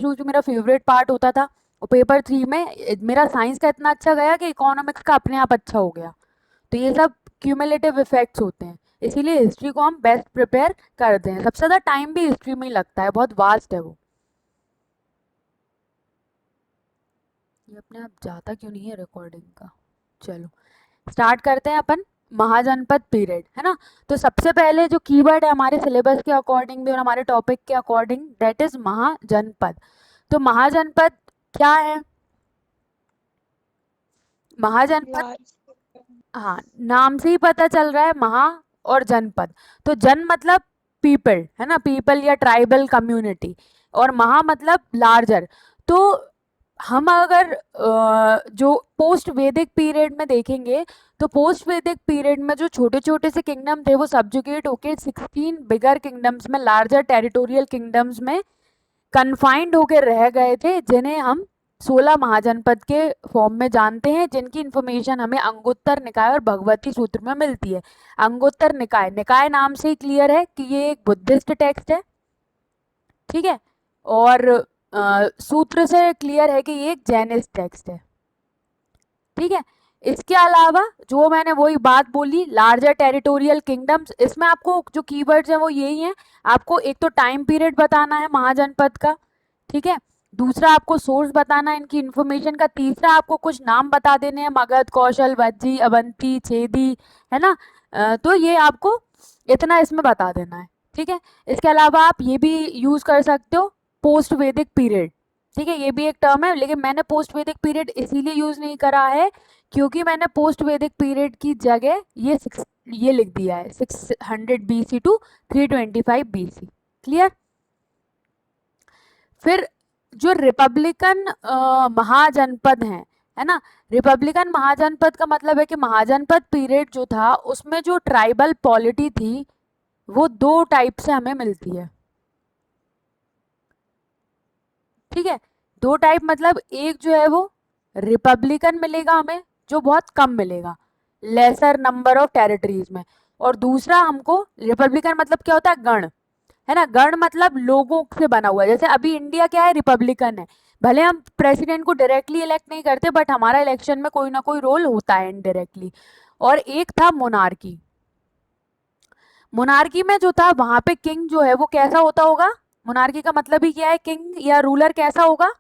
जो मेरा favourite part होता था, और पेपर 3 में मेरा साइंस का इतना अच्छा गया कि इकोनॉमिक्स का अपने आप अच्छा हो गया। तो ये सब क्यूमुलेटिव इफेक्ट्स होते हैं, इसीलिए हिस्ट्री को हम बेस्ट प्रिपेयर करते हैं। सबसे ज़्यादा टाइम भी हिस्ट्री में ही लगता है, बहुत वास्ट है वो। ये अपने आप जाता क्यों नहीं है रिकॉर्डिंग का? चलो स्टार्ट करते हैं अपन। महाजनपद पीरियड, है ना। तो सबसे पहले जो कीवर्ड है हमारे सिलेबस के अकॉर्डिंग भी और हमारे टॉपिक के अकॉर्डिंग, दैट इज महाजनपद। तो महाजनपद क्या है? महाजनपद, लार्ज। हाँ नाम से ही पता चल रहा है, महा और जनपद। तो जन मतलब पीपल, है ना, पीपल या ट्राइबल कम्युनिटी, और महा मतलब लार्जर। तो हम अगर जो पोस्ट वैदिक पीरियड में देखेंगे, तो पोस्ट वैदिक पीरियड में जो छोटे छोटे से किंगडम थे वो सब्जुगेट होके 16 बिगर किंगडम्स में, लार्जर टेरिटोरियल किंगडम्स में कन्फाइंड होकर रह गए थे, जिन्हें हम 16 महाजनपद के फॉर्म में जानते हैं, जिनकी इंफॉर्मेशन हमें अंगुत्तर निकाय और भगवती सूत्र में मिलती है। अंगुत्तर निकाय, निकाय नाम से ही क्लियर है कि ये एक बुद्धिस्ट टेक्स्ट है, ठीक है, और सूत्र से क्लियर है कि ये एक जैनिस्ट टेक्स्ट है, ठीक है। इसके अलावा जो मैंने वही बात बोली, लार्जर टेरिटोरियल किंगडम्स, इसमें आपको जो कीवर्ड्स हैं वो यही हैं। आपको एक तो टाइम पीरियड बताना है महाजनपद का, ठीक है, दूसरा आपको सोर्स बताना है इनकी इन्फॉर्मेशन का, तीसरा आपको कुछ नाम बता देने हैं, मगध, कौशल, वज्जी, अवंती, छेदी, है ना। तो ये आपको इतना इसमें बता देना है, ठीक है। इसके अलावा आप ये भी यूज कर सकते हो, पोस्ट वैदिक पीरियड, ठीक है, ये भी एक टर्म है, लेकिन मैंने पोस्ट वैदिक पीरियड इसीलिए यूज नहीं करा है क्योंकि मैंने पोस्ट वैदिक पीरियड की जगह ये लिख दिया है 600 BC टू 325 BC। क्लियर? फिर जो रिपब्लिकन महाजनपद हैं, है ना, रिपब्लिकन महाजनपद का मतलब है कि महाजनपद पीरियड जो था उसमें जो ट्राइबल पॉलिटी थी वो दो टाइप से हमें मिलती है, ठीक है। दो टाइप मतलब एक जो है वो रिपब्लिकन मिलेगा हमें, जो बहुत कम मिलेगा, लेसर नंबर ऑफ टेरिटरीज में, और दूसरा हमको रिपब्लिकन मतलब क्या होता है, गण, है ना, गण मतलब लोगों से बना हुआ है। जैसे अभी इंडिया क्या है, रिपब्लिकन है, भले हम प्रेसिडेंट को डायरेक्टली इलेक्ट नहीं करते बट हमारा इलेक्शन में कोई ना कोई रोल होता है इनडायरेक्टली। और एक था मोनार्की, मोनार्की में जो था वहां पे किंग जो है वो कैसा होता होगा, मोनार्की का मतलब ही क्या है, किंग या रूलर कैसा होगा,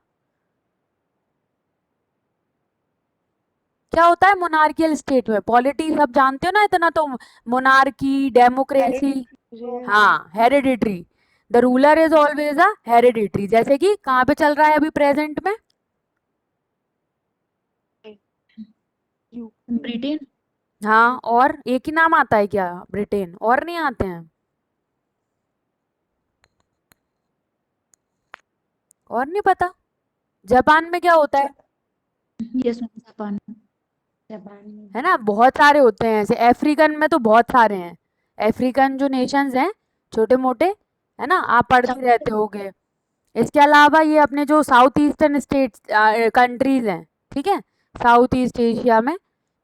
क्या होता है मोनार्कियल स्टेट में, पॉलिटी सब जानते हो ना इतना तो, मोनार्की, डेमोक्रेसी, हाँ hereditary, the ruler is always a hereditary, जैसे कि कहाँ पे चल रहा है अभी प्रेजेंट में, ब्रिटेन। हाँ, और एक ही नाम आता है क्या, ब्रिटेन, और नहीं आते हैं, और नहीं पता। जापान में क्या होता है, यस जापान। जापान में है भी। ना, बहुत सारे होते हैं, ऐसे अफ्रीकन में तो बहुत सारे हैं, अफ्रीकन जो नेशंस हैं छोटे मोटे, है ना, आप पढ़ते रहते होगे। इसके अलावा ये अपने जो साउथ ईस्टर्न स्टेट्स कंट्रीज हैं, ठीक है, साउथ ईस्ट एशिया में,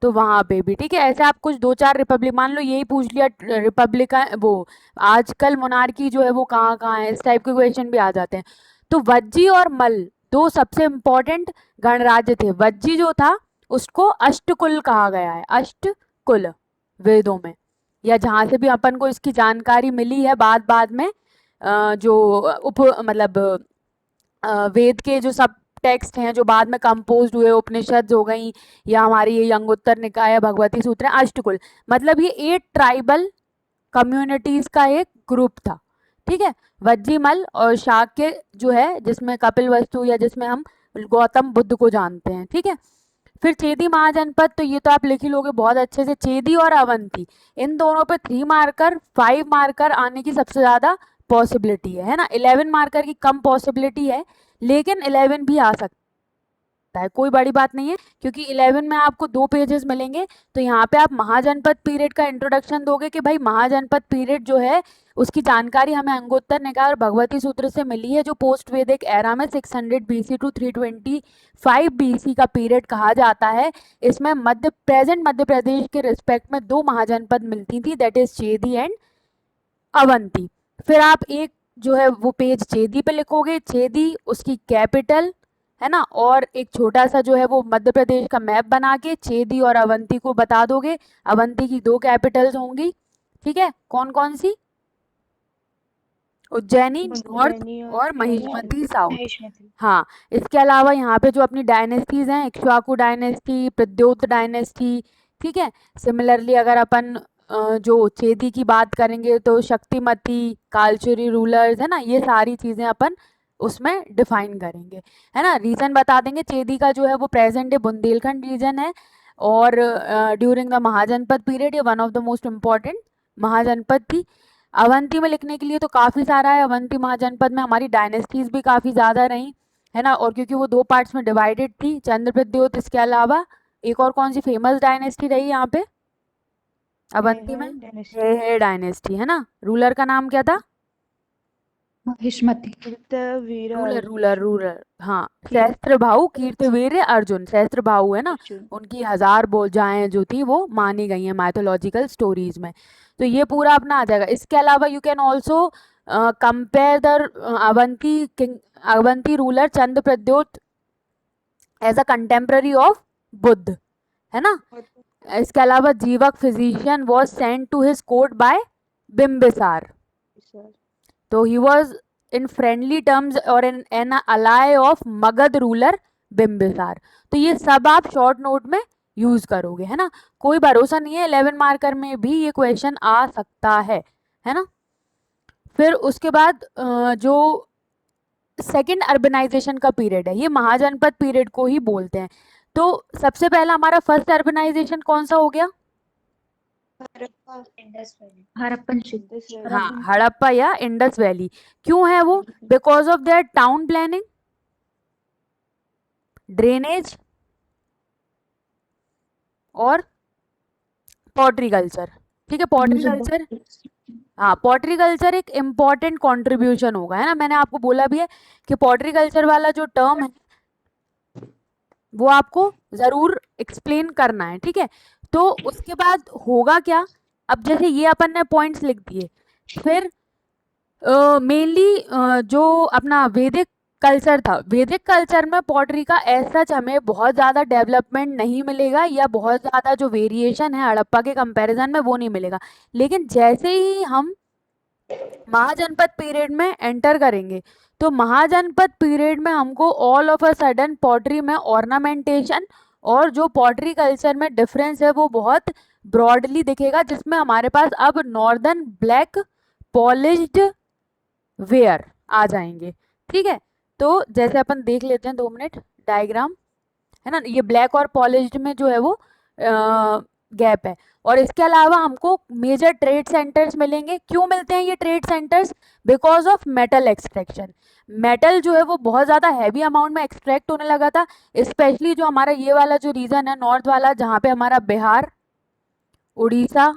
तो वहाँ पे भी, ठीक है, ऐसे आप कुछ दो चार रिपब्लिक मान लो, यही पूछ लिया रिपब्लिक वो आजकल मोनार्की जो है वो कहाँ कहाँ है, इस टाइप के क्वेश्चन भी आ जाते हैं। तो वज्जी और मल दो सबसे इम्पोर्टेंट गणराज्य थे। वज्जी जो था उसको अष्टकुल कहा गया है, अष्टकुल वेदों में, या जहाँ से भी अपन को इसकी जानकारी मिली है बाद बाद में, जो उप मतलब वेद के जो सब टेक्स्ट हैं जो बाद में कंपोज हुए, उपनिषद हो गई, या हमारी ये अंगुत्तर निकाय, भगवती सूत्र, अष्टकुल, मतलब ये 8 ट्राइबल कम्युनिटीज का एक ग्रुप था, ठीक है। वज्जीमल और शाक्य जो है जिसमें कपिल वस्तु या जिसमें हम गौतम बुद्ध को जानते हैं, ठीक है। फिर चेदी महाजनपद, तो ये तो आप लिख ही लोगे बहुत अच्छे से, चेदी और अवंती, इन दोनों पे 3 मार्कर 5 मार्कर आने की सबसे ज्यादा पॉसिबिलिटी है ना, 11 मार्कर की कम पॉसिबिलिटी है, लेकिन 11 भी आ सकता है, कोई बड़ी बात नहीं है, क्योंकि 11 में आपको 2 पेजेस मिलेंगे। तो यहाँ पे आप महाजनपद पीरियड का इंट्रोडक्शन दोगे कि भाई महाजनपद पीरियड जो है उसकी जानकारी हमें अंगुत्तर निकाय और भगवती सूत्र से मिली है, जो पोस्ट वैदिक एरा में 600 BC टू 325 BC का पीरियड कहा जाता है। इसमें मध्य प्रदेश के रिस्पेक्ट में 2 महाजनपद मिलती थी, that is Chedi and Avanti. फिर आप एक जो है वो पेज चेदी पे लिखोगे, चेदी उसकी कैपिटल है ना, और एक छोटा सा जो है वो मध्य प्रदेश का मैप बना के चेदी और अवंती को बता दोगे। अवंती की 2 कैपिटल्स होंगी, ठीक है, कौन कौन सी? उज्जैनी नॉर्थ उज्जैनी और महिष्मती साउथ। महेशमती। हाँ, इसके अलावा यहाँ पे जो अपनी डायनेस्टीज हैं, इक्ष्वाकु डायनेस्टी, प्रद्योत डायनेस्टी, ठीक है। सिमिलरली अगर अपन जो चेदी की बात करेंगे तो शक्तिमती, कालचुरी रूलर्स, है ना, ये सारी चीजें अपन उसमें डिफाइन करेंगे, है ना। रीजन बता देंगे, चेदी का जो है वो प्रेजेंट डे बुंदेलखंड रीजन है, और ड्यूरिंग द महाजनपद पीरियड ये one of the most important Mahajanapada थी। अवंती में लिखने के लिए तो काफ़ी सारा है। अवंती महाजनपद में हमारी डायनेस्टीज भी काफ़ी ज़्यादा रहीं, है ना, और क्योंकि वो 2 पार्ट्स में डिवाइडेड थी, चंद्र प्रद्योत, इसके अलावा एक और कौन सी फेमस डायनेस्टी रही यहाँ पे अवंती में? है डायनेस्टी, है ना। रूलर का नाम क्या था? Mahishmati. Kartavirya ruler Arjun. Ruler ruler हाँ, सहस्त्रभाऊ कीर्तिवीर्य अर्जुन, सहस्त्रभाऊ है ना, अर्जुन। उनकी 1000 भुजाएं जो थी वो मानी गई हैं माइथोलॉजिकल स्टोरीज में। तो ये पूरा अपना आ जाएगा। इसके अलावा you can also compare the Avanti king, Avanti ruler Chandra Pradyota as a contemporary of Buddha, है ना। इसके अलावा Jivaka physician was sent to his court by Bimbisara, तो he was in friendly terms और an ally of Magadha ruler Bimbisara. तो ये सब आप शॉर्ट नोट में यूज करोगे, है ना। कोई भरोसा नहीं है, 11 मार्कर में भी ये क्वेश्चन आ सकता है ना। फिर उसके बाद जो सेकंड अर्बनाइजेशन का पीरियड है, ये महाजनपद पीरियड को ही बोलते हैं। तो सबसे पहला हमारा फर्स्ट अर्बनाइजेशन कौन सा हो गया? हड़प्पन हाँ, हड़प्पा या इंडस वैली। क्यों है वो? Because of their town planning, drainage और पॉटरी कल्चर, ठीक है। पॉटरी कल्चर, हाँ, पॉटरी कल्चर एक इम्पॉर्टेंट कंट्रीब्यूशन होगा, है ना। मैंने आपको बोला भी है कि पॉटरी कल्चर वाला जो टर्म है वो आपको जरूर एक्सप्लेन करना है, ठीक है। तो उसके बाद होगा क्या, अब जैसे ये अपन ने पॉइंट्स लिख दिए, फिर मेनली जो अपना वैदिक कल्चर था, वैदिक कल्चर में पॉटरी का ऐसा हमें बहुत ज़्यादा डेवलपमेंट नहीं मिलेगा, या बहुत ज़्यादा जो वेरिएशन है हड़प्पा के कंपैरिजन में वो नहीं मिलेगा। लेकिन जैसे ही हम महाजनपद पीरियड में एंटर करेंगे, तो महाजनपद पीरियड में हमको all of a sudden pottery में ऑर्नामेंटेशन और जो पॉटरी कल्चर में डिफरेंस है वो बहुत ब्रॉडली दिखेगा, जिसमें हमारे पास अब नॉर्दर्न ब्लैक पॉलिश्ड वेयर आ जाएंगे, ठीक है। तो जैसे अपन देख लेते हैं 2 मिनट डायग्राम, है ना। ये ब्लैक और पॉलिश्ड में जो है वो गैप है। और इसके अलावा हमको मेजर ट्रेड सेंटर्स मिलेंगे। क्यों मिलते हैं ये trade centres? Because of metal extraction. Metal जो है वो बहुत ज़्यादा हैवी अमाउंट में एक्सट्रैक्ट होने लगा था, स्पेशली जो हमारा ये वाला जो रीजन है नॉर्थ वाला, जहाँ पे हमारा बिहार, उड़ीसा,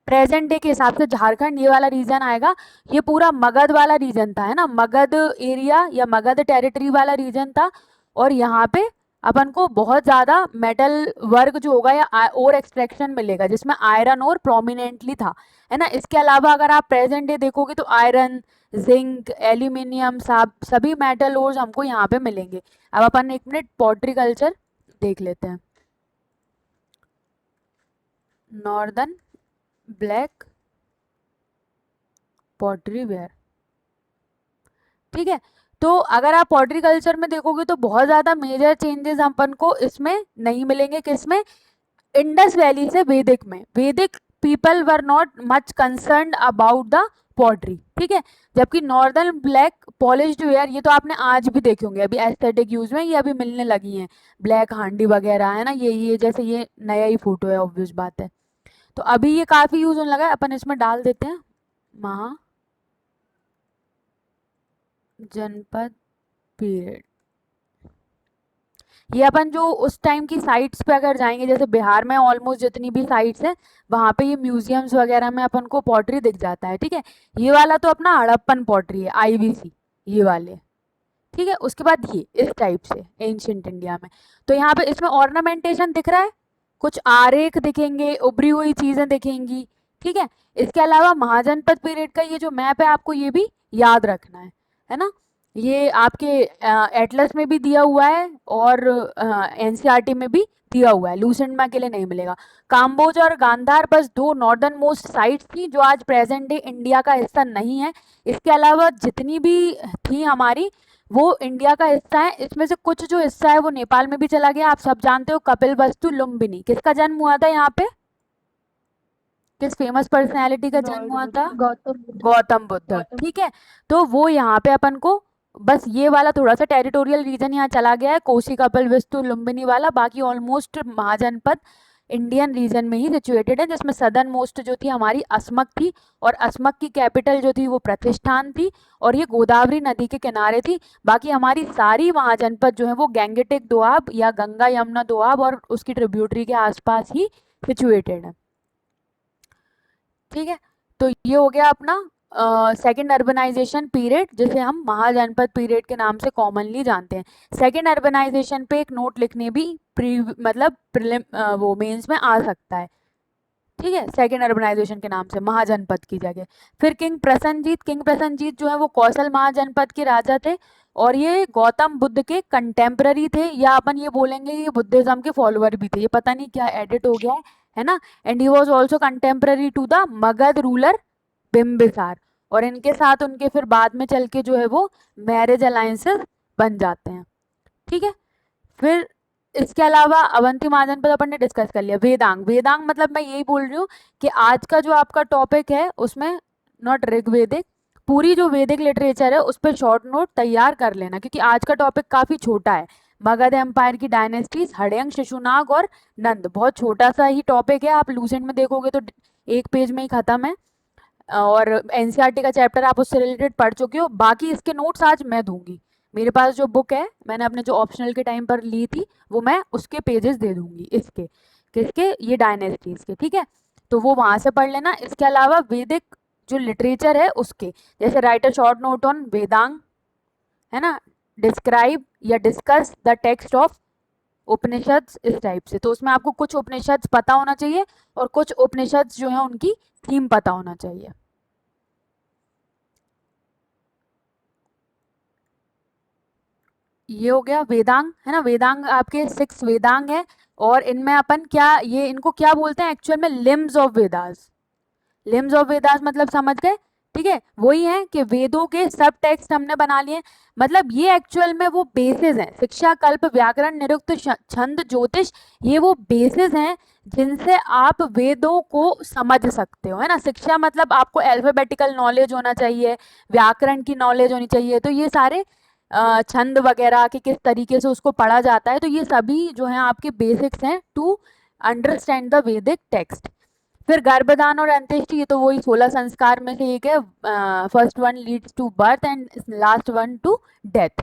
प्रेजेंट डे के हिसाब से झारखंड, ये वाला रीजन आएगा। ये पूरा मगध वाला रीजन था, है ना, मगध एरिया या मगध टेरिटरी वाला रीजन था। और यहाँ पे अपन को बहुत ज़्यादा मेटल वर्क जो होगा या और एक्सट्रैक्शन मिलेगा, जिसमें आयरन और प्रोमिनेंटली था, है ना। इसके अलावा अगर आप प्रेजेंट डे देखोगे तो आयरन, जिंक, एल्यूमिनियम, सभी मेटल ओर्स हमको यहाँ पे मिलेंगे। अब अपन 1 मिनट पॉटरी कल्चर देख लेते हैं। नॉर्दर्न ब्लैक पॉटरी वेयर, ठीक है। तो अगर आप पॉटरी कल्चर में देखोगे तो बहुत ज़्यादा मेजर चेंजेस अपन को इसमें नहीं मिलेंगे। किसमें? इंडस वैली से वैदिक में। वैदिक people were not much concern about the pottery, ठीक है। जबकि नॉर्दर्न ब्लैक पॉलिश्ड वेयर, ये तो आपने आज भी देखे होंगे, अभी एस्थेटिक यूज में ये अभी मिलने लगी हैं, ब्लैक हांडी वगैरह, है ना। ये जैसे ये नया ही फोटो है, ऑब्वियस बात है। तो अभी ये काफ़ी यूज होने लगा है। अपन इसमें डाल देते हैं महाजनपद पीरियड। ये अपन जो उस टाइम की साइट्स पे अगर जाएंगे, जैसे बिहार में ऑलमोस्ट जितनी भी साइट्स हैं वहाँ पे ये म्यूजियम्स वगैरह में अपन को पॉटरी दिख जाता है, ठीक है। ये वाला तो अपना हड़प्पन पॉटरी है, आईवीसी, ये वाले, ठीक है। उसके बाद ये इस टाइप से एंशियंट इंडिया में, तो यहाँ पे इसमें ऑर्नामेंटेशन दिख रहा है, कुछ आरेख दिखेंगे, उभरी हुई चीजें दिखेंगी, ठीक है। इसके अलावा महाजनपद पीरियड का ये जो मैप है आपको ये भी याद रखना है ना। ये आपके एटलस में भी दिया हुआ है और एनसीईआरटी में भी दिया हुआ है, लूसेंट में अकेले नहीं मिलेगा। काम्बोज और गांधार बस दो नॉर्दर्न मोस्ट साइट्स थी जो आज प्रेजेंट डे इंडिया का हिस्सा नहीं है। इसके अलावा जितनी भी थी हमारी वो इंडिया का हिस्सा है। इसमें से कुछ जो हिस्सा है वो नेपाल में भी चला गया। आप सब जानते हो कपिलवस्तु लुम्बिनी किसका जन्म हुआ था यहाँ पे, किस फेमस पर्सनैलिटी का जन्म हुआ था? गौतम बुद्ध। गौतम बुद्ध, ठीक है। तो वो यहाँ पे अपन को बस ये वाला थोड़ा सा टेरिटोरियल रीजन यहाँ चला गया है, कोसी कपिल वस्तु लुम्बिनी वाला। बाकी ऑलमोस्ट महाजनपद इंडियन रीजन में ही सिचुएटेड है, जिसमें सदर्न मोस्ट जो थी हमारी असमक थी, और असमक की कैपिटल जो थी वो प्रतिष्ठान थी, और ये गोदावरी नदी के किनारे थी। बाकी हमारी सारी महाजनपद जो है वो गैंगेटिक दोआब या गंगा यमुना दोआब और उसकी ट्रिब्यूटरी के आसपास ही सिचुएटेड है, ठीक है। तो ये हो गया अपना सेकेंड अर्बनाइजेशन पीरियड, जिसे हम महाजनपद पीरियड के नाम से कॉमनली जानते हैं। सेकेंड अर्बनाइजेशन पे एक नोट लिखने भी मतलब प्रीलिम वो मेंस में आ सकता है, ठीक है, सेकेंड अर्बनाइजेशन के नाम से महाजनपद की जगह। फिर किंग प्रसन्नजीत जो है वो कौशल महाजनपद के राजा थे, और ये गौतम बुद्ध के कंटेम्प्ररी थे, या अपन ये बोलेंगे ये बुद्धिज्म के फॉलोअर भी थे, ये पता नहीं क्या एडिट हो गया है ना। And he was also contemporary to the Magadha ruler Bimbisara, और इनके साथ उनके फिर बाद में चल के जो है वो मैरिज अलायंसेस बन जाते हैं, ठीक है। फिर इसके अलावा अवंती महाजनपद अपन ने डिस्कस कर लिया। वेदांग मतलब मैं यही बोल रही हूँ कि आज का जो आपका टॉपिक है उसमें नॉट ऋग्वेदिक, पूरी जो वैदिक लिटरेचर है उस पर शॉर्ट नोट तैयार कर लेना, क्योंकि आज का टॉपिक काफी छोटा है। मगध एम्पायर की डायनेस्टीज, हड़यंग, शिशुनाग और नंद, बहुत छोटा सा ही टॉपिक है। आप लूसेंट में देखोगे तो एक पेज में ही खत्म है, और एनसीईआरटी का चैप्टर आप उससे रिलेटेड पढ़ चुके हो। बाकी इसके नोट्स आज मैं दूंगी, मेरे पास जो बुक है मैंने अपने जो ऑप्शनल के टाइम पर ली थी वो मैं उसके पेजेस दे दूंगी, इसके किसके, ये डायनेस्टीज के, ठीक है। तो वो वहां से पढ़ लेना। इसके अलावा वैदिक जो लिटरेचर है उसके, जैसे right a short note on Vedang, है ना, डिस्क्राइब या discuss the text of Upanishads, इस टाइप से। तो उसमें आपको कुछ उपनिषद्स पता होना चाहिए और कुछ उपनिषद्स जो है उनकी थीम पता होना चाहिए। ये हो गया वेदांग, है ना। वेदांग आपके 6 वेदांग है, और इनमें अपन क्या, ये इनको क्या बोलते हैं एक्चुअल में, limbs of Vedas. Limbs of Vedas मतलब समझ गए, ठीक है। वही है कि वेदों के सब टेक्स्ट हमने बना लिए, मतलब ये एक्चुअल में वो बेसिस हैं। शिक्षा, कल्प, व्याकरण, निरुक्त, छंद, ज्योतिष, ये वो बेसिस हैं जिनसे आप वेदों को समझ सकते हो, है ना। शिक्षा मतलब आपको अल्फाबेटिकल नॉलेज होना चाहिए, व्याकरण की नॉलेज होनी चाहिए, तो ये सारे छंद वगैरह कि किस तरीके से उसको पढ़ा जाता है, तो ये सभी जो है आपके बेसिक्स हैं टू अंडरस्टैंड द वैदिक टेक्स्ट। फिर गर्भदान और अंत्येष्टि, ये तो वही 16 संस्कार में से एक है। First one leads to birth and last one to death.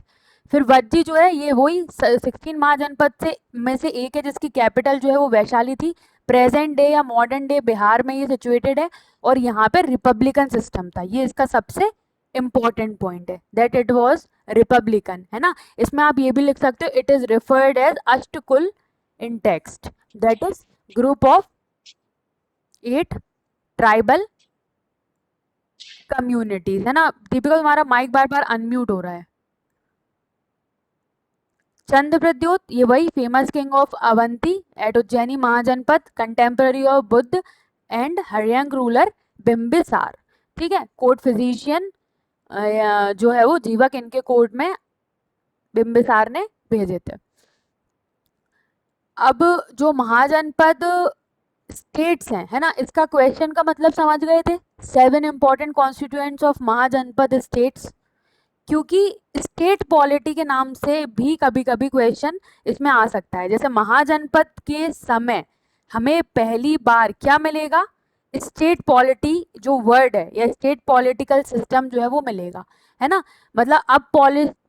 फिर वज्जी जो है ये वही 16 महाजनपद से में से एक है, जिसकी कैपिटल जो है वो वैशाली थी। प्रेजेंट डे या मॉडर्न डे बिहार में ये सिचुएटेड है, और यहाँ पे रिपब्लिकन सिस्टम था, ये इसका सबसे इम्पोर्टेंट पॉइंट है, दैट इट वाज रिपब्लिकन, है ना। इसमें आप ये भी लिख सकते हो, it is referred as Ashtakula in text, that is group of 8 tribal communities, है ना। दीपिका तुम्हारा माइक बार बार अनम्यूट हो रहा है। चंद्रप्रद्योत, ये वही famous king of Avanti at Ujjaini Mahajanapada, contemporary of Buddha and Haryanka ruler Bimbisara, ठीक है। कोर्ट फिजिशियन जो है वो जीवक इनके कोर्ट में बिम्बिसार ने भेजे थे। अब जो महाजनपद स्टेट्स हैं, है ना, इसका क्वेश्चन का मतलब समझ गए थे। 7 इंपॉर्टेंट कॉन्स्टिट्यूएंट्स ऑफ महाजनपद स्टेट्स, क्योंकि स्टेट पॉलिटी के नाम से भी कभी कभी क्वेश्चन इसमें आ सकता है। जैसे महाजनपद के समय हमें पहली बार क्या मिलेगा, स्टेट पॉलिटी जो वर्ड है या स्टेट पॉलिटिकल सिस्टम जो है वो मिलेगा, है ना। मतलब अब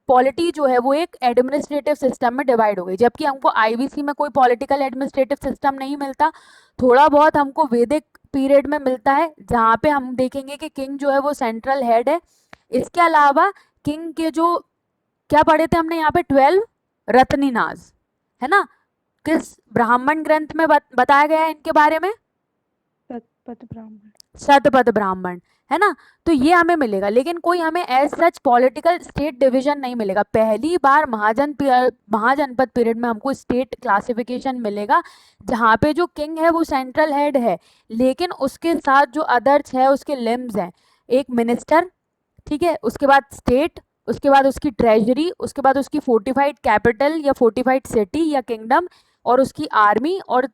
पॉलिटी जो है वो एक एडमिनिस्ट्रेटिव सिस्टम में डिवाइड हो गई, जबकि हमको आईवीसी में कोई पॉलिटिकल एडमिनिस्ट्रेटिव सिस्टम नहीं मिलता। थोड़ा बहुत हमको वैदिक पीरियड में मिलता है, जहाँ पे हम देखेंगे कि किंग जो है वो सेंट्रल हेड है। इसके अलावा किंग के जो क्या पढ़े थे हमने यहाँ पे 12 रत्नीनाज, है ना, किस ब्राह्मण ग्रंथ में बताया गया है इनके बारे में? शतपथ ब्राह्मण। शतपथ ब्राह्मण, है ना। तो ये हमें मिलेगा, लेकिन कोई हमें as such political state division नहीं मिलेगा। पहली बार महाजनपद पीरियड में हमको स्टेट क्लासिफिकेशन मिलेगा, जहाँ पे जो किंग है वो सेंट्रल हेड है, लेकिन उसके साथ जो अदर्स है उसके लिम्स हैं, एक मिनिस्टर, ठीक है, उसके बाद स्टेट, उसके बाद उसकी ट्रेजरी, उसके बाद उसकी फोर्टिफाइड कैपिटल या फोर्टिफाइड सिटी या किंगडम, और उसकी आर्मी और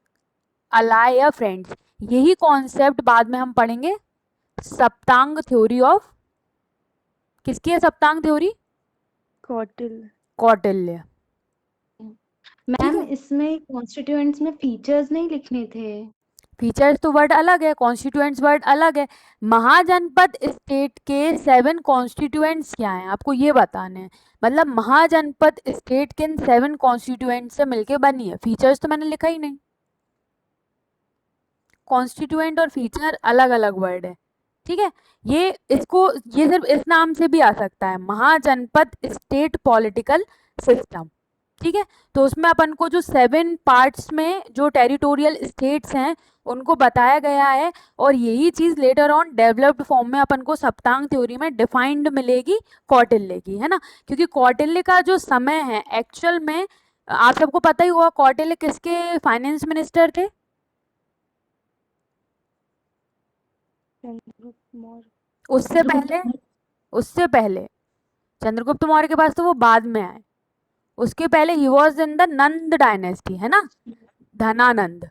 अलाय या फ्रेंड्स। यही कॉन्सेप्ट बाद में हम पढ़ेंगे सप्तांग थ्योरी ऑफ, किसकी है सप्तांग थ्योरी? कौटिल्य। कौटिल्य। ठीक मैम है, इसमें कॉन्स्टिट्यूएंट्स में फीचर्स नहीं लिखने थे। फीचर्स तो वर्ड अलग है, कॉन्स्टिट्यूएंट्स वर्ड अलग है। महाजनपद स्टेट के 7 कॉन्स्टिट्यूएंट्स क्या हैं आपको ये बताने हैं। मतलब महाजनपद स्टेट किन 7 कॉन्स्टिट्यूएंट से मिलके बनी है। फीचर्स तो मैंने लिखा ही नहीं, कॉन्स्टिट्यूएंट और फीचर अलग अलग वर्ड है, ठीक है। ये इसको, ये सिर्फ इस नाम से भी आ सकता है, महाजनपद स्टेट पॉलिटिकल सिस्टम, ठीक है। तो उसमें अपन को जो 7 पार्ट्स में जो टेरिटोरियल स्टेट्स हैं उनको बताया गया है, और यही चीज लेटर ऑन डेवलप्ड फॉर्म में अपन को सप्तांग थ्योरी में डिफाइंड मिलेगी कौटिल्य की, है ना। क्योंकि कौटिल्य का जो समय है एक्चुअल में, आप सबको पता ही होगा कौटिल्य किसके फाइनेंस मिनिस्टर थे? चंद्रगुप्त मौर्य। उससे पहले, उससे पहले चंद्रगुप्त मौर्य के पास तो वो बाद में आए, उसके पहले ही was in the Nand dynasty, है ना, धनानंद,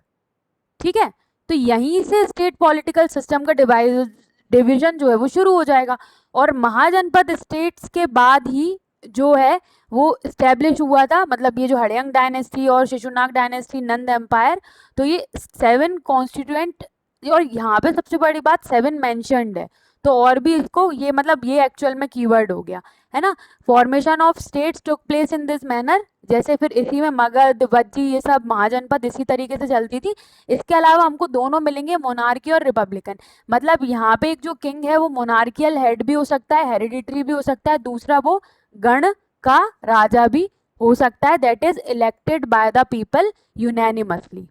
ठीक है। तो यहीं से स्टेट पॉलिटिकल सिस्टम का डिवीजन जो है वो शुरू हो जाएगा, और महाजनपद स्टेट्स के बाद ही जो है वो स्टैब्लिश हुआ था, मतलब ये जो हड़यंग डायनेस्टी और शिशुनाग डायनेस्टी, नंद एम्पायर। तो ये 7 कॉन्स्टिट्यूएंट, और यहाँ पे सबसे बड़ी बात 7 मेंशन्ड है, तो और भी इसको ये मतलब ये एक्चुअल में कीवर्ड हो गया, है ना। Formation of states took place in this manner, जैसे फिर इसी में मगध, वज्जी, ये सब महाजनपद इसी तरीके से चलती थी। इसके अलावा हमको दोनों मिलेंगे, मोनार्की और रिपब्लिकन। मतलब यहाँ पे एक जो किंग है वो मोनार्कियल हेड भी हो सकता है, हेरिडिटरी भी हो सकता है, दूसरा वो गण का राजा भी हो सकता है, that is elected by the people unanimously,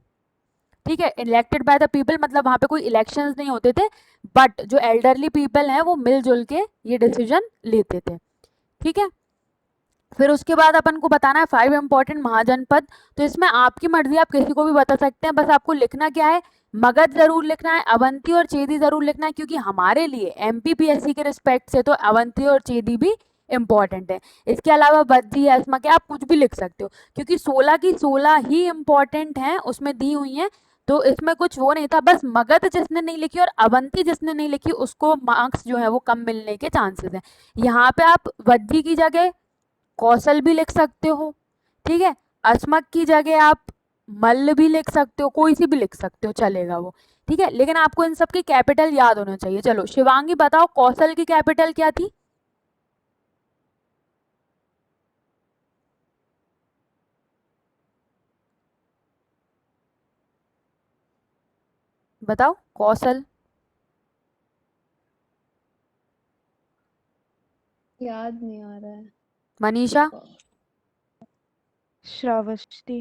ठीक है। इलेक्टेड बाय द पीपल मतलब वहां पे कोई इलेक्शंस नहीं होते थे, बट जो एल्डरली पीपल हैं वो मिलजुल के ये डिसीजन लेते थे, ठीक है। फिर उसके बाद अपन को बताना है 5 इंपॉर्टेंट महाजनपद। तो इसमें आपकी मर्जी, आप किसी को भी बता सकते हैं, बस आपको लिखना क्या है, मगध जरूर लिखना है, अवंती और चेदी जरूर लिखना है, क्योंकि हमारे लिए एमपीपीएससी के रिस्पेक्ट से तो अवंती और चेदी भी इम्पॉर्टेंट है। इसके अलावा बद्दी, असमा के आप कुछ भी लिख सकते हो, क्योंकि 16 की 16 ही इम्पॉर्टेंट हैं उसमें दी हुई हैं। तो इसमें कुछ वो नहीं था, बस मगध जिसने नहीं लिखी और अवंती जिसने नहीं लिखी उसको मार्क्स जो है वो कम मिलने के चांसेस हैं। यहाँ पे आप वज्जी की जगह कौशल भी लिख सकते हो, ठीक है। अस्मक की जगह आप मल्ल भी लिख सकते हो, कोई सी भी लिख सकते हो, चलेगा वो, ठीक है। लेकिन आपको इन सब की कैपिटल याद होना चाहिए। चलो शिवांगी बताओ, कौशल की कैपिटल क्या थी? बताओ कौशल। याद नहीं आ रहा है। मनीषा? श्रावस्ती।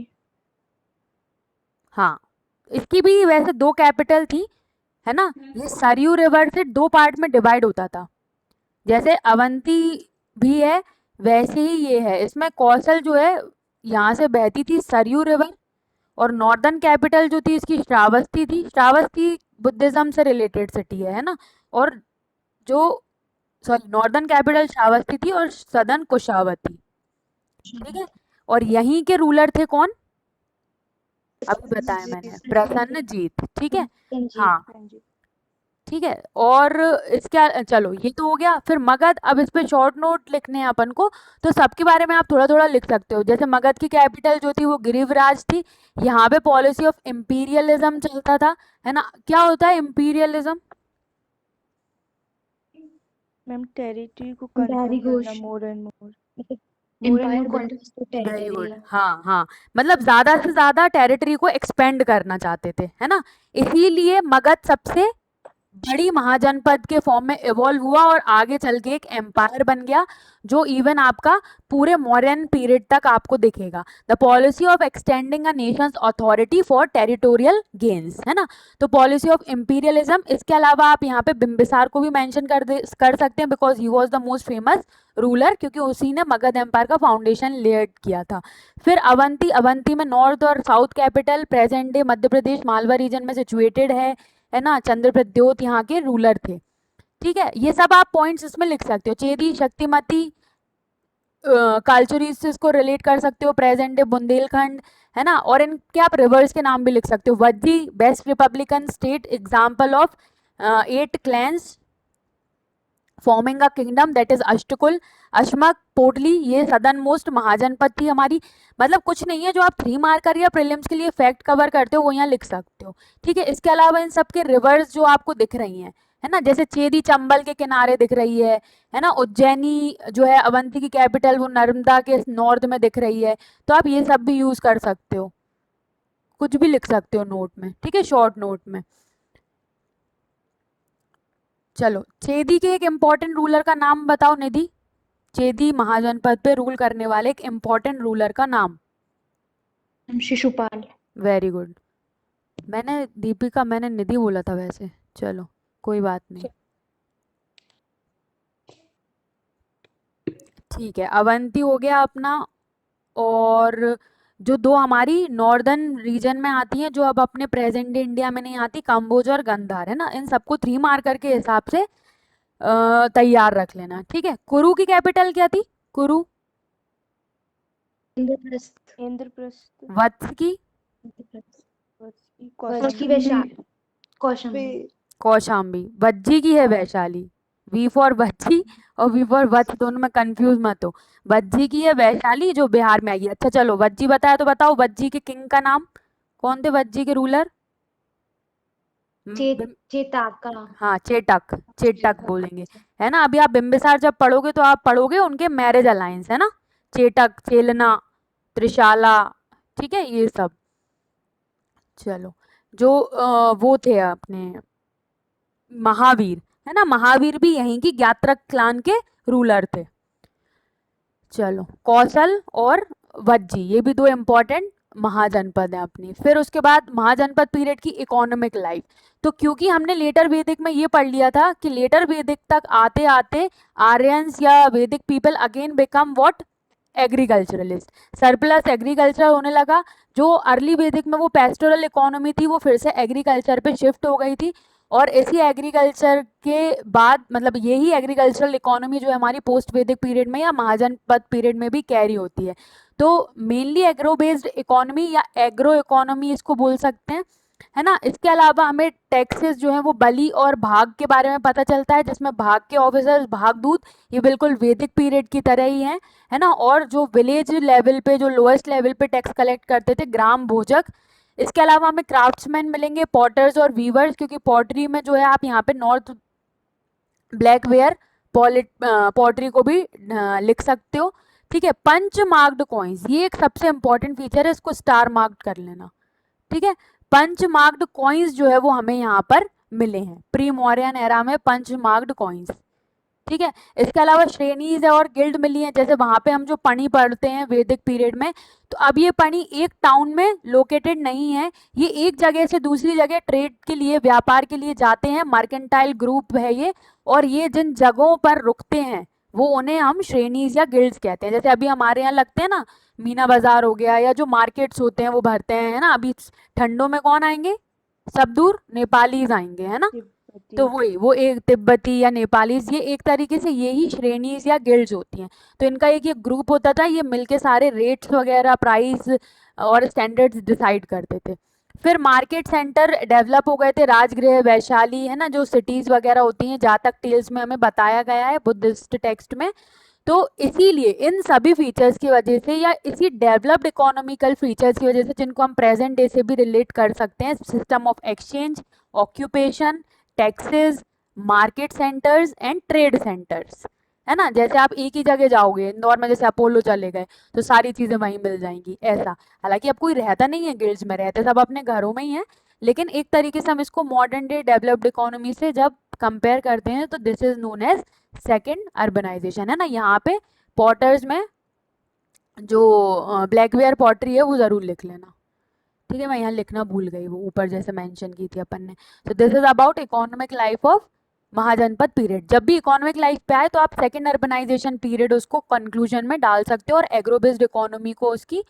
हाँ, इसकी भी वैसे 2 कैपिटल थी, है ना। ये सरयू रिवर से 2 पार्ट में डिवाइड होता था, जैसे अवंती भी है वैसे ही ये है। इसमें कौशल जो है यहाँ से बहती थी सरयू रिवर, और नॉर्दर्न कैपिटल जो थी इसकी श्रावस्ती थी। श्रावस्ती बुद्धिज्म से रिलेटेड सिटी है ना। और जो, सॉरी, नॉर्दर्न कैपिटल श्रावस्ती थी और सदर्न कुशावती, ठीक है। और यहीं के रूलर थे कौन? अभी बताया मैंने, प्रसन्नजीत, ठीक है। हाँ, ठीक है। और इसका, चलो ये तो हो गया। फिर मगध, अब इस पे शॉर्ट नोट लिखने हैं अपन को, तो सबके बारे में आप थोड़ा थोड़ा लिख सकते हो। जैसे मगध की कैपिटल जो थी वो गिरिवराज थी। यहाँ पे पॉलिसी ऑफ इम्पीरियलिज्म चलता था, है ना। क्या होता है इम्पीरियलिज्म? मैम टेरिटरी को Very कंट्रोल good. करना, more and more. Empire conquers the very good, territory. हाँ हाँ, मतलब ज्यादा से ज्यादा टेरिटरी को एक्सपेंड करना चाहते थे, है ना। इसीलिए मगध सबसे बड़ी महाजनपद के फॉर्म में इवॉल्व हुआ और आगे चल के एक एम्पायर बन गया, जो इवन आपका पूरे मौर्यन पीरियड तक आपको दिखेगा। The policy of extending a nation's authority for territorial gains, है ना। तो पॉलिसी ऑफ इंपीरियलिज्म, इसके अलावा आप यहाँ पे बिम्बिसार को भी मेंशन कर सकते हैं, because he was the most famous ruler, क्योंकि उसी ने मगध एम्पायर का फाउंडेशन लेड किया था। फिर अवंती, अवंती में नॉर्थ और south capital present day Madhya Pradesh Malwa reason में सिचुएटेड है ना। चंद्रप्रद्योत यहाँ के रूलर थे, ठीक है। ये सब आप पॉइंट्स इसमें लिख सकते हो। चेदी, शक्तिमती, कालचुरी से इसको रिलेट कर सकते हो, प्रेजेंट डे बुंदेलखंड, है ना। और इनके आप रिवर्स के नाम भी लिख सकते हो। Vajji, best republican state, example of 8 clans forming a kingdom, that is Ashtakula. Ashmaka, Potali, ये सदर्न मोस्ट महाजनपद थी हमारी। मतलब कुछ नहीं है, जो आप 3 मार्कर या प्रीलिम्स के लिए फैक्ट कवर करते हो वो यहाँ लिख सकते हो, ठीक है। इसके अलावा इन सबके रिवर्स जो आपको दिख रही हैं, है ना, जैसे चेदी चंबल के किनारे दिख रही है ना। उज्जैनी जो है अवंती की कैपिटल, वो नर्मदा के नॉर्थ में दिख रही है। तो आप ये सब भी यूज कर सकते हो, कुछ भी लिख सकते हो नोट में, ठीक है, शॉर्ट नोट में। चलो, चेदी के एक इम्पॉर्टेंट रूलर का नाम बताओ निधि। चेदी महाजनपद पे रूल करने वाले एक इम्पॉर्टेंट रूलर का नाम। शिशुपाल। Very good. मैंने दीपिका, मैंने निधि बोला था वैसे, चलो कोई बात नहीं, ठीक है। अवंती हो गया अपना, और जो 2 हमारी नॉर्दर्न रीजन में आती हैं, जो अब अपने प्रेजेंट डे इंडिया में नहीं आती, कंबोज और गंधार, है ना। इन सबको 3 मार्कर के हिसाब से तैयार रख लेना, ठीक है। कुरु की कैपिटल क्या थी? कुरु। इंद्रप्रस्थ। इंद्रप्रस्थ। वत्स की? वज्र की वैशाली, कौशाम्बी। कौशाम्बी। वज्जी की है वैशाली। वी फॉर वज्जी और वी फॉर वत्स, दोनों में कंफ्यूज मत हो। वज्जी की है वैशाली, जो बिहार में आई है। अच्छा चलो, वज्जी बताया तो बताओ, वज्जी के किंग का नाम कौन थे? वज्जी के रूलर? चेताका। हाँ, चेटक, चेटक बोलेंगे, है ना। अभी आप बिम्बिसार जब पढ़ोगे तो आप पढ़ोगे उनके मैरिज अलायंस, है ना। चेटक, चेलना, त्रिशाला, ठीक है, ये सब। चलो, जो वो थे अपने महावीर, है ना, महावीर भी यहीं की ज्ञात्रक क्लान के रूलर थे। चलो, कौशल और वज्जी, ये भी 2 इम्पोर्टेंट महाजनपद है अपनी। फिर उसके बाद महाजनपद पीरियड की इकोनॉमिक लाइफ। तो क्योंकि हमने लेटर वैदिक में ये पढ़ लिया था कि लेटर वैदिक तक आते आते आर्यंस या वैदिक people again become what? Agriculturalist. Surplus agriculture होने लगा। जो अर्ली वैदिक में वो पेस्टोरल इकोनॉमी थी, वो फिर से एग्रीकल्चर पे शिफ्ट हो गई थी। और इसी एग्रीकल्चर के बाद, मतलब यही एग्रीकल्चरल इकोनॉमी जो है हमारी पोस्ट वैदिक पीरियड में या महाजनपद पीरियड में भी कैरी होती है। तो मेनली एग्रो बेस्ड इकोनॉमी या एग्रो इकोनॉमी इसको बोल सकते हैं, है ना। इसके अलावा हमें टैक्सेस जो है वो बलि और भाग के बारे में पता चलता है, जिसमें भाग के ऑफिसर्स, भागदूत, ये बिल्कुल वैदिक पीरियड की तरह ही हैं, है ना। और जो विलेज लेवल पे, जो लोएस्ट लेवल पे टैक्स कलेक्ट करते थे, ग्राम भोजक। इसके अलावा हमें क्राफ्ट्समैन मिलेंगे, पॉटर्स और वीवर्स, क्योंकि पॉटरी में जो है आप यहाँ पे नॉर्थ ब्लैकवेयर पॉटरी को भी लिख सकते हो, ठीक है। पंच मार्क्ड कॉइन्स, ये एक सबसे इंपॉर्टेंट फीचर है, इसको स्टार मार्क्ड कर लेना, ठीक है। पंच मार्क्ड कॉइन्स जो है वो हमें यहाँ पर मिले हैं प्री मौर्यन एरा में, पंच मार्क्ड कॉइन्स, ठीक है। इसके अलावा श्रेणीज और गिल्ड मिली हैं, जैसे वहां पे हम जो पणी पढ़ते हैं वैदिक पीरियड में, तो अब ये पणी एक टाउन में लोकेटेड नहीं है, ये एक जगह से दूसरी जगह ट्रेड के लिए, व्यापार के लिए जाते हैं। मर्केंटाइल ग्रुप है ये, और ये जिन जगहों पर रुकते हैं वो उन्हें हम श्रेणीज या गिल्ड्स कहते हैं। जैसे अभी हमारे यहाँ लगते हैं ना, मीना बाजार हो गया, या जो मार्केट्स होते हैं वो भरते हैं, है ना। अभी ठंडों में कौन आएंगे? सब दूर नेपालीज आएंगे, है ना। तो वही, वो एक तिब्बती या नेपालीज, ये एक तरीके से यही श्रेणीज या गिल्ड्स होती हैं। तो इनका एक ये ग्रुप होता था, ये मिलके सारे रेट्स वगैरह, प्राइस और स्टैंडर्ड्स डिसाइड करते थे। फिर मार्केट सेंटर डेवलप हो गए थे, राजगृह, वैशाली, है ना, जो सिटीज वगैरह होती हैं, जातक टेल्स में हमें बताया गया है, बुद्धिस्ट टेक्स्ट में। तो इसीलिए इन सभी फीचर्स की वजह से, या इसी डेवलप्ड इकोनॉमिकल फीचर्स की वजह से, जिनको हम प्रेजेंट डे से भी रिलेट कर सकते हैं, system of exchange, occupation, taxes, market centres and trade centres, है ना। जैसे आप एक ही जगह जाओगे, इंदौर में जैसे अपोलो चले गए तो सारी चीजें वहीं मिल जाएंगी, ऐसा। हालांकि अब कोई रहता नहीं है गिल्ड्स में, रहते सब अपने घरों में ही है, लेकिन एक तरीके से हम इसको मॉडर्न डे डेवलप्ड इकोनॉमी से जब कंपेयर करते हैं तो this is known as second urbanisation, है ना। यहाँ पे पॉटर्स में जो ब्लैकवेयर पॉटरी है वो ज़रूर लिख लेना, ठीक है। मैं यहाँ लिखना भूल गई, वो ऊपर जैसे मेंशन की थी अपन ने। तो this is about economic life of Mahajanapada period. जब भी इकोनॉमिक लाइफ पे आए तो आप सेकेंड अर्बनाइजेशन पीरियड उसको कंक्लूजन में डाल सकते हो और एग्रो बेस्ड इकोनॉमी को उसकी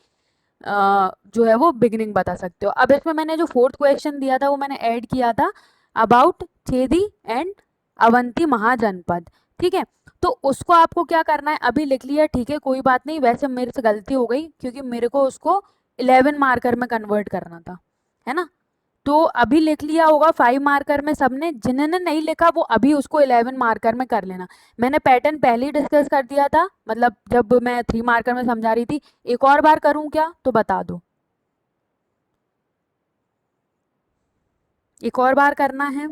जो है वो बिगिनिंग बता सकते हो। अब इसमें मैंने जो फोर्थ क्वेश्चन दिया था वो मैंने ऐड किया था अबाउट चेदी एंड अवंती महाजनपद, ठीक है। तो उसको आपको क्या करना है, अभी लिख लिया, ठीक है, कोई बात नहीं। वैसे मेरे से गलती हो गई क्योंकि मेरे को उसको 11 मार्कर में कन्वर्ट करना था, है ना। तो अभी लिख लिया होगा 5 मार्कर में सबने, जिन्होंने नहीं लिखा वो अभी उसको 11 मार्कर में कर लेना। मैंने पैटर्न पहले ही डिस्कस कर दिया था, मतलब जब मैं 3 मार्कर में समझा रही थी। एक और बार करूं क्या, तो बता दो। एक और बार करना है?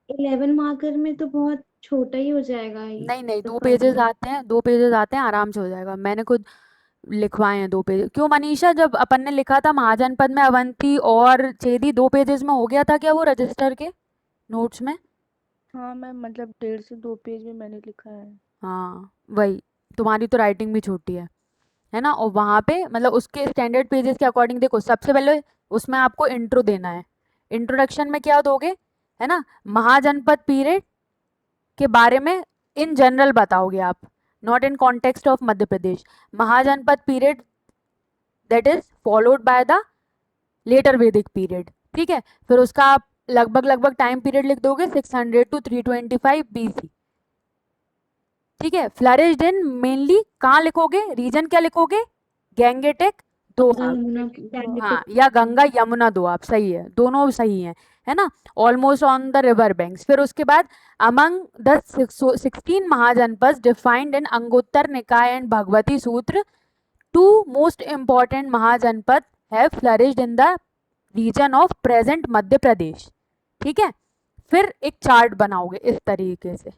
11 मार्कर में तो बहुत छोटा ही हो जाएगा ये नहीं नहीं, तो 2 पेजेस करना। आते हैं, 2 पेजेस आते हैं, आराम से हो जाएगा। मैंने खुद लिखवाए हैं 2 पेज। क्यों मनीषा, जब अपन ने लिखा था महाजनपद में अवंती और चेदी 2 पेजेस में हो गया था क्या वो रजिस्टर के नोट्स में? हाँ मैम, मतलब 1.5 से 2 पेज में मैंने लिखा है। हाँ वही, तुम्हारी तो राइटिंग भी छोटी है ना। और वहाँ पे मतलब उसके स्टैंडर्ड पेजेस के अकॉर्डिंग देखो, सबसे पहले उसमें आपको इंट्रो देना है। इंट्रोडक्शन में क्या दोगे, है ना, महाजनपद पीरियड के बारे में इन जनरल बताओगे आप, not in context of Madhya Pradesh. Mahajanapada period that is followed by the later Vedic period, ठीक है। फिर उसका आप लगभग टाइम पीरियड लिख दोगे 600 टू 325 BC, ठीक है। फ्लरिश्ड इन मेनली कहाँ लिखोगे, रीजन क्या लिखोगे, गैंगेटिक दोहा, हाँ, या गंगा यमुना दोआब, सही है, दोनों सही है ना। Almost on the river banks. फिर उसके बाद among the 16 Mahajanapada defined in Anguttara Nikaya and Bhagavati Sutra, 2 most important Mahajanapada have flourished in the region of present Madhya Pradesh, ठीक है। फिर एक चार्ट बनाओगे इस तरीके से,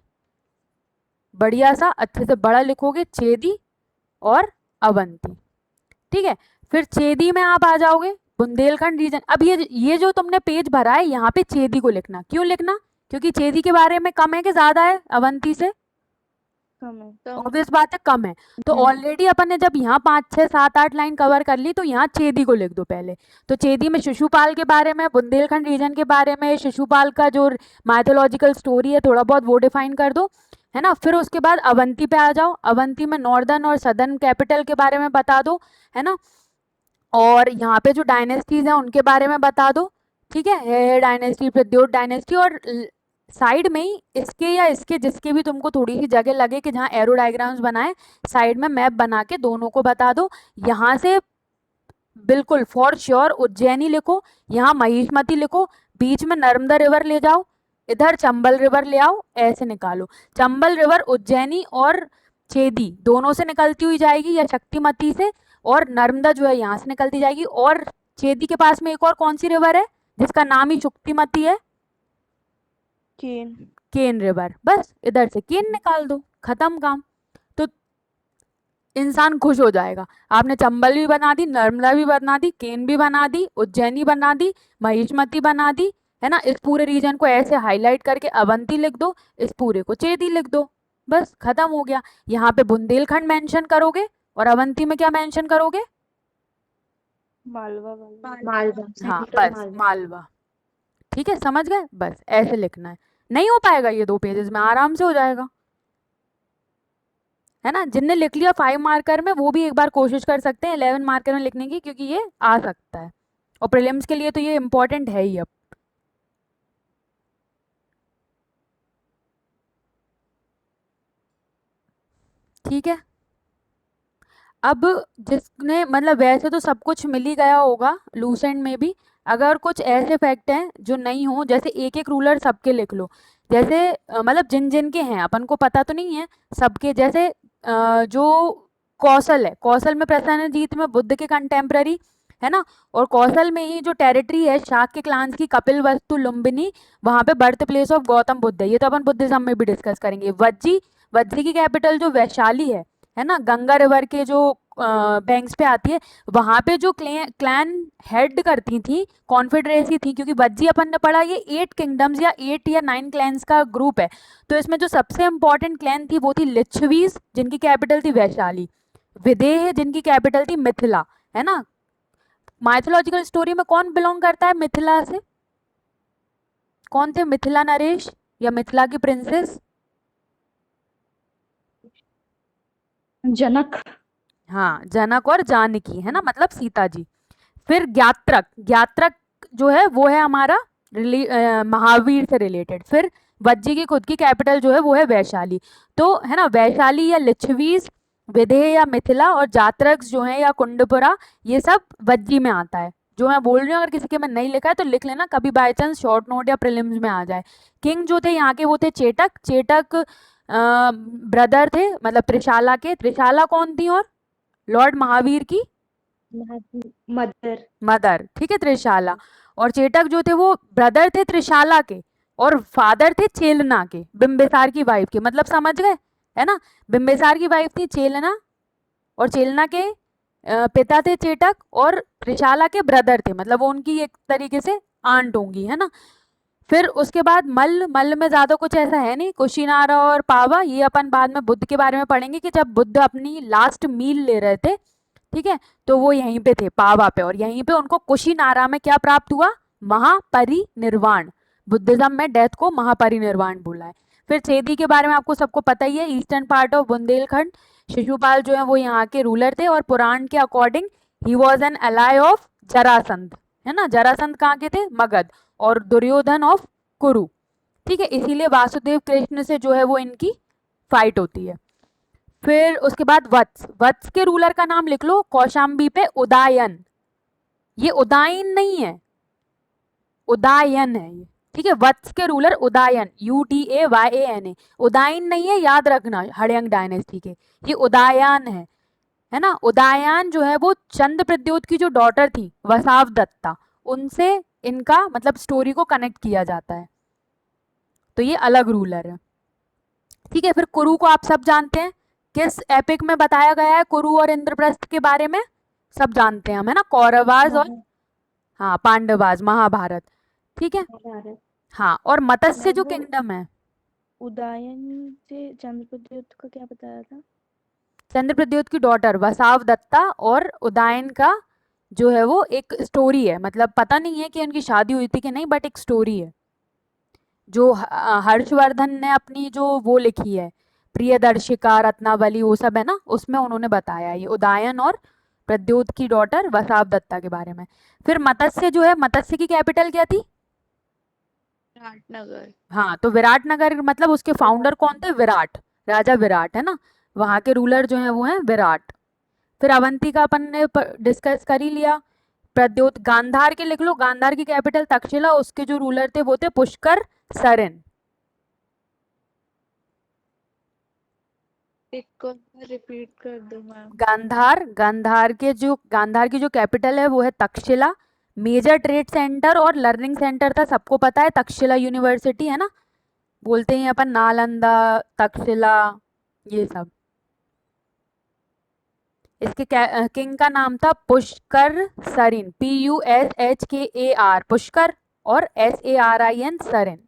बढ़िया सा, अच्छे से बड़ा लिखोगे, चेदी और अवंती, ठीक है। फिर चेदी में आप आ जाओगे, बुंदेलखंड रीजन। अब ये जो तुमने पेज भरा है यहाँ पे चेदी को लिखना। क्यों लिखना, क्योंकि चेदी के बारे में कम है कि ज्यादा है अवंती से? कम है। ऑब्वियस बात है, कम है। तो ऑलरेडी अपन ने जब यहाँ 5 6 7 8 लाइन कवर कर ली, तो यहाँ चेदी को लिख दो पहले। तो चेदी में शिशुपाल के बारे में, बुंदेलखंड रीजन के बारे में, शिशुपाल का जो माइथोलॉजिकल स्टोरी है थोड़ा बहुत वो डिफाइन कर दो, है ना। फिर उसके बाद अवंती पे आ जाओ, अवंती में नॉर्दर्न और सदर्न कैपिटल के बारे में बता दो, है ना। और यहाँ पे जो डायनेस्टीज हैं उनके बारे में बता दो, ठीक है डायनेस्टी, प्रद्योत डायनेस्टी। और साइड में ही इसके या इसके जिसके भी तुमको थोड़ी सी जगह लगे कि जहाँ एरो डायग्राम्स बनाए, साइड में मैप बना के दोनों को बता दो। यहाँ से बिल्कुल फॉर श्योर उज्जैनी लिखो, यहाँ महिष्मती लिखो, बीच में नर्मदा रिवर ले जाओ, इधर चंबल रिवर ले आओ, ऐसे निकालो। चंबल रिवर उज्जैनी और चेदी दोनों से निकलती हुई जाएगी, या शक्तिमती से, और नर्मदा जो है यहाँ से निकलती जाएगी। और चेदी के पास में एक और कौन सी रिवर है जिसका नाम ही शक्तिमती है? केन रिवर। बस इधर से केन निकाल दो, खत्म काम। तो इंसान खुश हो जाएगा। आपने चंबल भी बना दी, नर्मदा भी बना दी, केन भी बना दी, उज्जैनी बना दी, महिष्मती बना दी, है ना। इस पूरे रीजन को ऐसे हाईलाइट करके अवंती लिख दो, इस पूरे को चेदी लिख दो, बस खत्म हो गया। यहाँ पे बुंदेलखंड मेंशन करोगे और अवंती में क्या मेंशन करोगे? मालवा। मालवा। हाँ बस मालवा, ठीक है, समझ गए। बस ऐसे लिखना है। नहीं हो पाएगा ये 2 पेजेस में, आराम से हो जाएगा, है ना। जिनने लिख लिया 5 मार्कर में वो भी एक बार कोशिश कर सकते हैं 11 मार्कर में लिखने की, क्योंकि ये आ सकता है और प्रीलिम्स के लिए तो ये इम्पोर्टेंट है ही। अब ठीक है। अब जिसने मतलब वैसे तो सब कुछ मिल ही गया होगा लूसेंट में भी, अगर कुछ ऐसे फैक्ट हैं जो नहीं हो, जैसे एक एक रूलर सबके लिख लो, जैसे मतलब जिन जिन के हैं अपन को पता तो नहीं है सबके। जैसे जो कौशल है, कौशल में प्रसेनजीत में बुद्ध के कंटेम्प्ररी, है ना। और कौशल में ही जो टेरिटरी है शाक्य क्लान्स की, कपिलवस्तु, लुम्बिनी, वहाँ पे birth place of Gautam Buddha है। ये तो अपन बुद्धिज्म में भी डिस्कस करेंगे। वज्जी, वज्जी की कैपिटल जो वैशाली है ना, गंगा रिवर के जो बैंक्स पे आती है, वहां पे जो क्लैन हेड करती थी कॉन्फेडरेसी थी, क्योंकि वज्जी अपन ने पढ़ा ये 8 किंगडम्स या 8 या 9 क्लैंस का ग्रुप है। तो इसमें जो सबसे इंपॉर्टेंट क्लैन थी वो थी लिच्छवीज, जिनकी कैपिटल थी वैशाली, विदेह जिनकी कैपिटल थी मिथिला, है ना। माइथोलॉजिकल स्टोरी में कौन बिलोंग करता है मिथिला से? कौन थे मिथिला नरेश या मिथिला की प्रिंसेस? जनक। हाँ, जनक और जानकी, है ना, मतलब सीता जी। फिर ज्ञात्रक, ज्ञात्रक जो है वो है हमारा महावीर से रिलेटेड। फिर वज्जी की खुद की कैपिटल जो है वो है वैशाली। तो है ना, वैशाली या लिच्छवीज, विदेह या मिथिला, और जात्रक्स जो है या कुंडपुरा, ये सब वज्जी में आता है। जो मैं बोल रही हूँ, अगर किसी के में नहीं लिखा है तो लिख लेना, कभी बाय चांस शॉर्ट नोट या प्रीलिम्स में आ जाए। किंग जो थे यहाँ के वो थे चेटक। चेटक ब्रदर थे, मतलब त्रिशाला के। त्रिशाला कौन थी? और लॉर्ड महावीर की मदर। मदर, ठीक है, त्रिशाला। और चेटक जो थे वो ब्रदर थे त्रिशाला के, और फादर थे चेलना के, बिम्बिसार की वाइफ के। मतलब समझ गए, है ना। बिम्बिसार की वाइफ थी चेलना, और चेलना के पिता थे चेटक, और त्रिशाला के ब्रदर थे, मतलब वो उनकी एक तरीके से आंट होंगी, है ना। फिर उसके बाद मल्ल। मल्ल में ज्यादा कुछ ऐसा है नहीं। कुशीनारा और पावा, ये अपन बाद में बुद्ध के बारे में पढ़ेंगे कि जब बुद्ध अपनी लास्ट मील ले रहे थे, ठीक है, तो वो यहीं पे थे, पावा पे, और यहीं पे उनको कुशीनारा में क्या प्राप्त हुआ? महापरिनिर्वाण। बुद्धिज्म में डेथ को महापरिनिर्वाण बोला है। फिर छेदी के बारे में आपको सबको पता ही है, eastern part of Bundelkhand. Shishupal जो है वो यहाँ के रूलर थे, और पुराण के according he was an ally of Jarasandha, है ना। जरासंध कहाँ के थे? मगध। और दुर्योधन ऑफ कुरु, ठीक है। इसीलिए वासुदेव कृष्ण से जो है वो इनकी फाइट होती है। फिर उसके बाद वत्स। वत्स के रूलर का नाम लिख लो, कौशाम्बी पे उदायन। ये उदायन नहीं है, उदायन है ये, ठीक है। वत्स के रूलर उदायन, UDAYAN। उदायन नहीं है, याद रखना, हड़यंग डायनेस्टी के। ये उदायन है ना। उदायन जो है वो चंद्र प्रद्योत की जो डॉटर थी वसाव दत्ता, उनसे इनका मतलब स्टोरी को कनेक्ट किया जाता है। तो ये अलग रूलर है, ठीक है। फिर कुरु को आप सब जानते हैं, किस एपिक में बताया गया है कुरु और इंद्रप्रस्थ के बारे में? सब जानते हैं हम, है ना। कौरवाज और हाँ पांडवाज, महाभारत, ठीक है। भारत। हाँ, और मत्स्य जो वो किंगडम है, उदयन से चंद्रप्रद्योत का क्या बताया था? चंद्र प्रद्योत की डॉटर वसाव दत्ता और उदयन का जो है वो एक स्टोरी है। मतलब पता नहीं है कि उनकी शादी हुई थी कि नहीं, बट एक स्टोरी है जो हर्षवर्धन ने अपनी जो वो लिखी है, प्रियदर्शिका, रत्नावली, वो सब है ना, उसमें उन्होंने बताया ये उदयन और प्रद्योत की डॉटर वसाव दत्ता के बारे में। फिर मत्स्य जो है, मत्स्य की कैपिटल क्या थी? विराटनगर। हाँ, तो विराटनगर, मतलब उसके फाउंडर कौन थे? विराट, राजा विराट, है ना। वहाँ के रूलर जो हैं वो हैं विराट। फिर अवंती का अपन ने डिस्कस कर ही लिया। प्रद्योत। गांधार के लिख लो, गांधार की कैपिटल तक्षशिला, उसके जो रूलर थे वो थे पुष्कर सरेन। एक को रिपीट कर दो मैम। गांधार, गांधार की जो कैपिटल है वो है तक्षशिला। मेजर ट्रेड सेंटर और लर्निंग सेंटर था, सबको पता है, तक्षशिला यूनिवर्सिटी, है ना। बोलते हैं अपन नालंदा, तक्षशिला, ये सब। इसके किंग का नाम था पुष्कर सरिन, PUSHKAR, पुष्कर, और SARIN, सरिन,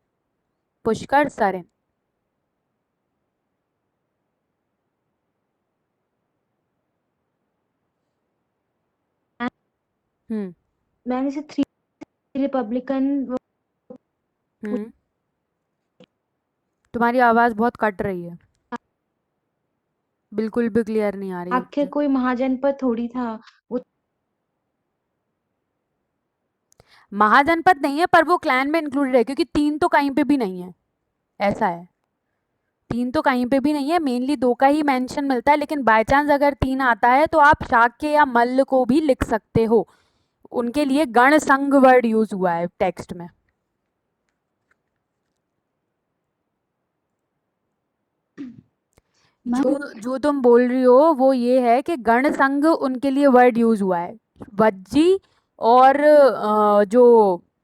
पुष्कर सरिन। हम्म मैंने से 3 रिपब्लिकन। हम्म तुम्हारी आवाज बहुत कट रही है, बिल्कुल भी क्लियर नहीं आ रही है आखिर मुझे। कोई महाजनपद थोड़ी था वो। महाजनपद नहीं है, पर वो क्लैन में इंक्लूडेड है, क्योंकि 3 तो कहीं पे भी नहीं है, ऐसा है। 3 तो कहीं पे भी नहीं है, मेनली 2 का ही मेंशन मिलता है, लेकिन बाय चांस अगर 3 आता है तो आप शाक्य या मल्ल को भी लिख सकते हो। उनके लिए गण संघ वर्ड यूज हुआ है टेक्स्ट में। जो तुम बोल रही हो वो ये है कि गण संघ उनके लिए वर्ड यूज हुआ है। वज्जी और जो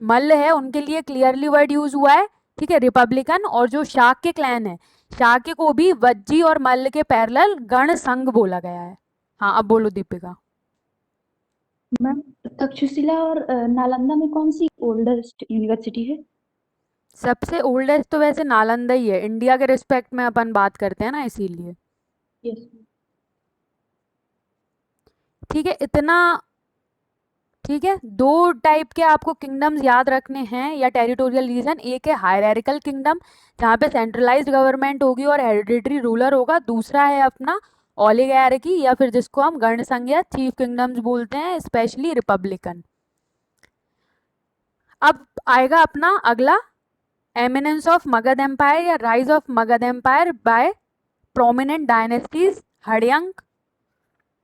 मल्ल है उनके लिए क्लियरली वर्ड यूज हुआ है, ठीक है, रिपब्लिकन। और जो शाक्य क्लैन है, शाक्य को भी वज्जी और मल्ल के पैरेलल गण संघ बोला गया है। हाँ अब बोलो दीपिका। मैम तक्षशिला और नालंदा में कौन सी ओल्डेस्ट यूनिवर्सिटी है? सबसे ओल्डेस्ट तो वैसे नालंदा ही है, इंडिया के रिस्पेक्ट में अपन बात करते हैं ना, इसीलिए। यस। ठीक है, इतना ठीक है। दो टाइप के आपको किंगडम्स याद रखने हैं या टेरिटोरियल रीजन। एक है हायरार्किकल किंगडम जहाँ पे सेंट्रलाइज्ड गवर्नमेंट होगी और हेरिडिटरी रूलर होगा। दूसरा है अपना ओलिगार्की या फिर जिसको हम गण संघ या चीफ किंगडम्स बोलते हैं, स्पेशली रिपब्लिकन। अब आएगा अपना अगला, एमिनेंस ऑफ मगध एम्पायर या rise of Magadha empire by prominent dynasties Haryanka,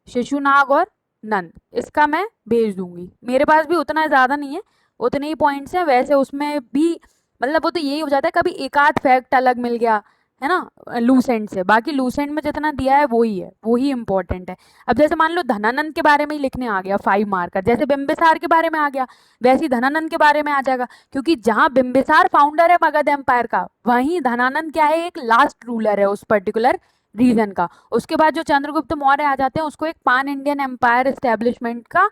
Shishunaga और नंद। इसका मैं भेज दूंगी, मेरे पास भी उतना ज़्यादा नहीं है, उतने ही पॉइंट्स हैं वैसे उसमें भी। मतलब वो तो यही हो जाता है, कभी एक आध फैक्ट अलग मिल गया है ना लूसेंट से, बाकी लूसेंट में जितना दिया है वही है, वही इंपॉर्टेंट है। अब जैसे मान लो धनानंद के बारे में ही लिखने आ गया 5 मार्कर, जैसे बिम्बिसार के बारे में आ गया वैसे ही धनानंद के बारे में आ जाएगा, क्योंकि जहाँ बिम्बिसार फाउंडर है मगध एम्पायर का, वहीं धनानंद क्या है, एक लास्ट रूलर है उस पर्टिकुलर रीजन का। उसके बाद जो चंद्रगुप्त मौर्य आ जाते हैं उसको एक पान इंडियन एम्पायर एस्टेब्लिशमेंट का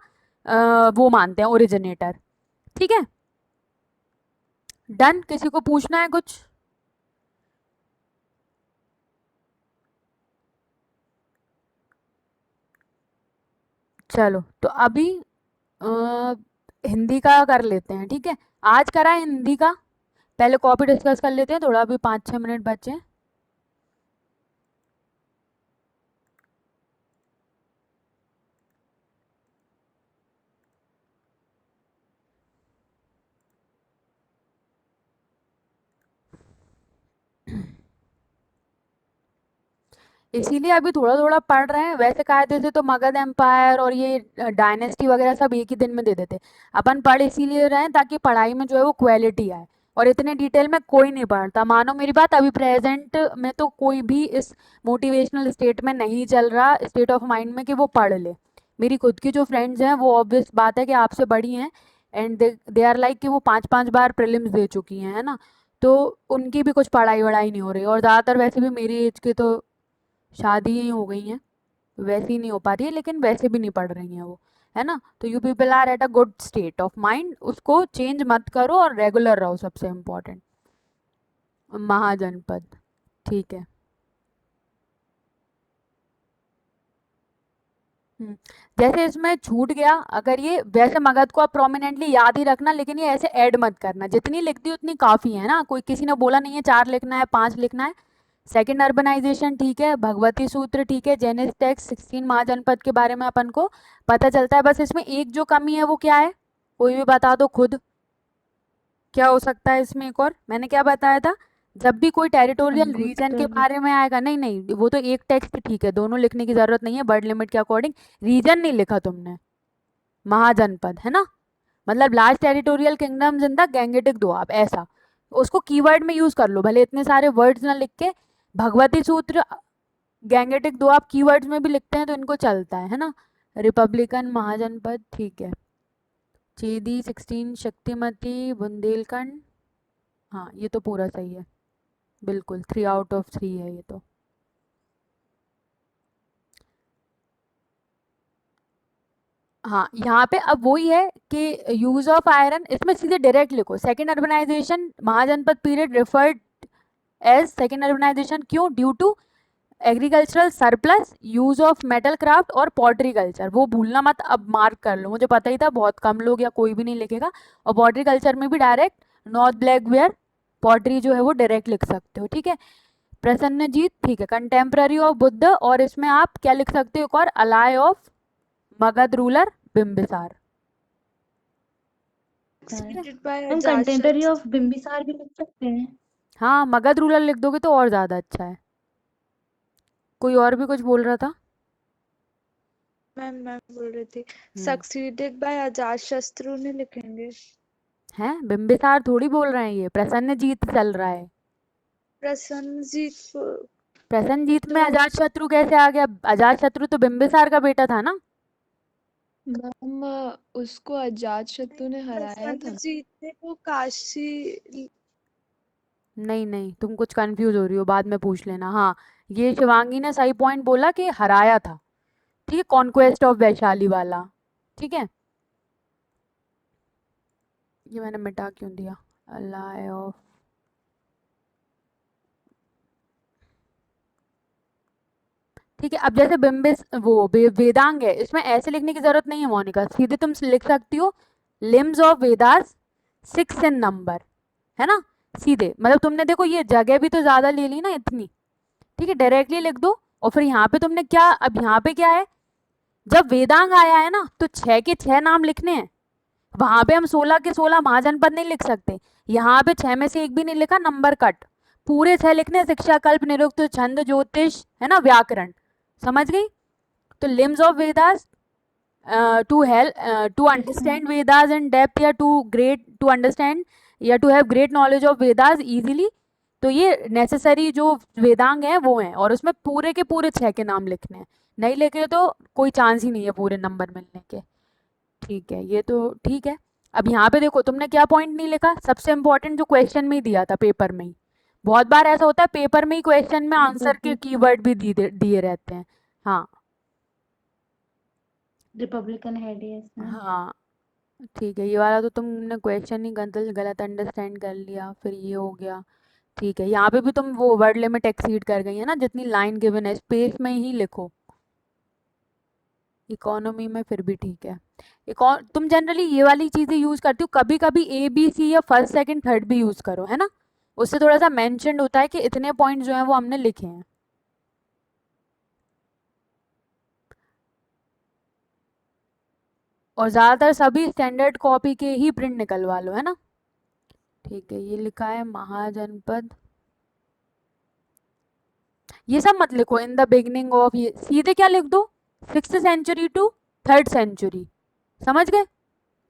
वो मानते हैं, ओरिजिनेटर। ठीक है, डन। किसी को पूछना है कुछ? चलो तो अभी अ, हिंदी का कर लेते हैं, ठीक है। आज करा है हिंदी का, पहले कॉपी डिस्कस कर लेते हैं थोड़ा, अभी 5-6 मिनट बचे हैं। इसीलिए अभी थोड़ा थोड़ा पढ़ रहे हैं, वैसे कायदे से तो मगध एम्पायर और ये डायनेस्टी वगैरह सब एक ही दिन में दे देते। अपन पढ़ इसीलिए रहे हैं ताकि पढ़ाई में जो है वो क्वालिटी आए, और इतने डिटेल में कोई नहीं पढ़ता, मानो मेरी बात। अभी प्रेजेंट में तो कोई भी इस मोटिवेशनल स्टेट में नहीं चल रहा, स्टेट ऑफ माइंड में कि वो पढ़ ले। मेरी खुद की जो फ्रेंड्स हैं वो ऑब्वियस बात है कि आपसे बड़ी हैं, एंड दे आर लाइक कि वो 5-5 बार प्रीलिम्स दे चुकी हैं, है ना। तो उनकी भी कुछ पढ़ाई वढ़ाई नहीं हो रही, और ज़्यादातर वैसे भी मेरी एज के तो शादी ही हो गई हैं, वैसी नहीं हो पा रही है, लेकिन वैसे भी नहीं पढ़ रही हैं वो, है ना। तो you people are at a good state of mind, उसको चेंज मत करो और रेगुलर रहो, सबसे इम्पोर्टेंट। महाजनपद, ठीक है। जैसे इसमें छूट गया, अगर ये वैसे मगध को आप प्रोमिनेंटली याद ही रखना, लेकिन ये ऐसे ऐड मत करना, जितनी लिख दी उतनी काफ़ी है ना। कोई किसी ने बोला नहीं है 4 लिखना है 5 लिखना है। सेकंड अर्बनाइजेशन ठीक है, भगवती सूत्र ठीक है, जेनिस टेक्स 16 महाजनपद के बारे में अपन को पता चलता है। बस इसमें एक जो कमी है वो क्या है, कोई भी बता दो खुद, क्या हो सकता है इसमें एक और? मैंने क्या बताया था, जब भी कोई टेरिटोरियल रीजन के बारे में आएगा, नहीं नहीं वो तो एक टेक्स्ट ठीक है, दोनों लिखने की जरूरत नहीं है वर्ड लिमिट के अकॉर्डिंग। रीजन नहीं लिखा तुमने, महाजनपद है ना, मतलब large territorial kingdoms in the Gangetic Doab, ऐसा उसको कीवर्ड में यूज कर लो, भले इतने सारे वर्ड्स ना लिख के। भगवती सूत्र गैंगेटिक दोआब कीवर्ड्स में भी लिखते हैं तो इनको चलता है ना। रिपब्लिकन महाजनपद ठीक है। चेदी 16 शक्तिमती बुंदेलखंड, हाँ ये तो पूरा सही है, बिल्कुल 3 आउट ऑफ 3 है ये तो। हाँ यहाँ पे अब वही है कि यूज ऑफ आयरन, इसमें सीधे डायरेक्ट लिखो second urbanization Mahajanapada period referred as second urbanization, क्यों? Due to agricultural surplus, use of metal craft और पॉटरी कल्चर, वो भूलना मत, अब मार्क कर लो, मुझे पता ही था बहुत कम लोग या कोई भी नहीं लिखेगा। और पॉटरी कल्चर में भी direct north black ware pottery जो है वो डायरेक्ट लिख सकते हो, ठीक है। प्रसन्नजीत ठीक है, कंटेम्प्ररी ऑफ बुद्ध, और इसमें आप क्या लिख सकते हो एक और, ally of Magadha ruler Bimbisara. Succeeded by हम कंटेम्पररी Ajatashatru। ऑफ बिम्बिसार भी लिख सकते हैं। हाँ मगध रूलर लिख दोगे तो और ज़्यादा अच्छा है। कोई और भी कुछ बोल रहा था? मैं बोल रही थी सक्सीडेड बाय अजातशत्रु ने लिखेंगे। हैं, बिम्बिसार थोड़ी बोल रहे हैं, ये प्रसन्नजीत चल रहा है। प्रसन्नजीत प्रसन्नजीत में तो अजातशत्रु कैसे आ गया? अजातशत्रु तो बिम्बिसार का बेटा था ना। मैम उसको अजातशत्रु ने हराया था। प्रसन्नजीत ने वो काशी। नहीं नहीं, तुम कुछ कंफ्यूज हो रही हो, बाद में पूछ लेना। हाँ ये शिवांगी ने सही पॉइंट बोला कि हराया था, ठीक है, कॉन्क्वेस्ट ऑफ वैशाली वाला, ठीक है। ये मैंने मिटा क्यों दिया, अलाय ऑफ, ठीक है। अब जैसे बिम्बिस वो वेदांग है, इसमें ऐसे लिखने की जरूरत नहीं है मोनिका, सीधे तुम लिख सकती हो limbs of Vedas 6 in number, है ना, सीधे। मतलब तुमने देखो ये जगह भी तो ज्यादा ले ली ना इतनी, ठीक है, डायरेक्टली लिख दो। और फिर यहाँ पे तुमने क्या, अब यहाँ पे क्या है, जब वेदांग आया है ना तो 6 के 6 नाम लिखने हैं। वहां पे हम 16 के 16 महाजनपद नहीं लिख सकते, यहाँ पे 6 में से एक भी नहीं लिखा, नंबर कट, पूरे 6 लिखने हैं, शिक्षा, कल्प, निरुक्त, छंद, ज्योतिष, है ना, व्याकरण, समझ गई। तो limbs of Vedas, to help to understand Vedas in depth, या टू अंडरस्टैंड या to have great knowledge of Vedas easily. तो ये नेसेसरी जो वेदांग है वो है, और उसमें पूरे के पूरे 6 के नाम लिखने हैं, नहीं लिखे तो कोई चांस ही नहीं है पूरे नंबर मिलने के, ठीक है। ये तो ठीक है। अब यहाँ पे देखो तुमने क्या पॉइंट नहीं लिखा, सबसे इम्पोर्टेंट जो क्वेश्चन में ही दिया था पेपर में ही, बहुत बार ऐसा होता है पेपर में ही क्वेश्चन में आंसर के कीवर्ड भी दिए रहते हैं। हाँ रिपब्लिकन हेड है इसमें। हाँ ठीक है, ये वाला तो तुमने क्वेश्चन ही गलत अंडरस्टैंड कर लिया, फिर ये हो गया, ठीक है। यहाँ पे भी तुम वो वर्ड लिमिट एक्सीड कर गई है ना, जितनी लाइन गिवन है स्पेस में ही लिखो। इकोनॉमी में फिर भी ठीक है। तुम जनरली ये वाली चीजें यूज करती हो, कभी कभी ए बी सी या फर्स्ट सेकंड थर्ड भी यूज करो, है ना, उससे थोड़ा सा मेंशन्ड होता है कि इतने पॉइंट जो है वो हमने लिखे हैं। और ज्यादातर सभी स्टैंडर्ड कॉपी के ही प्रिंट निकलवा लो, है ना, ठीक है। ये लिखा है महाजनपद, ये सब मत लिखो इन द बिगनिंग ऑफ, ये सीधे क्या लिख दो 6th century to 3rd century, समझ गए।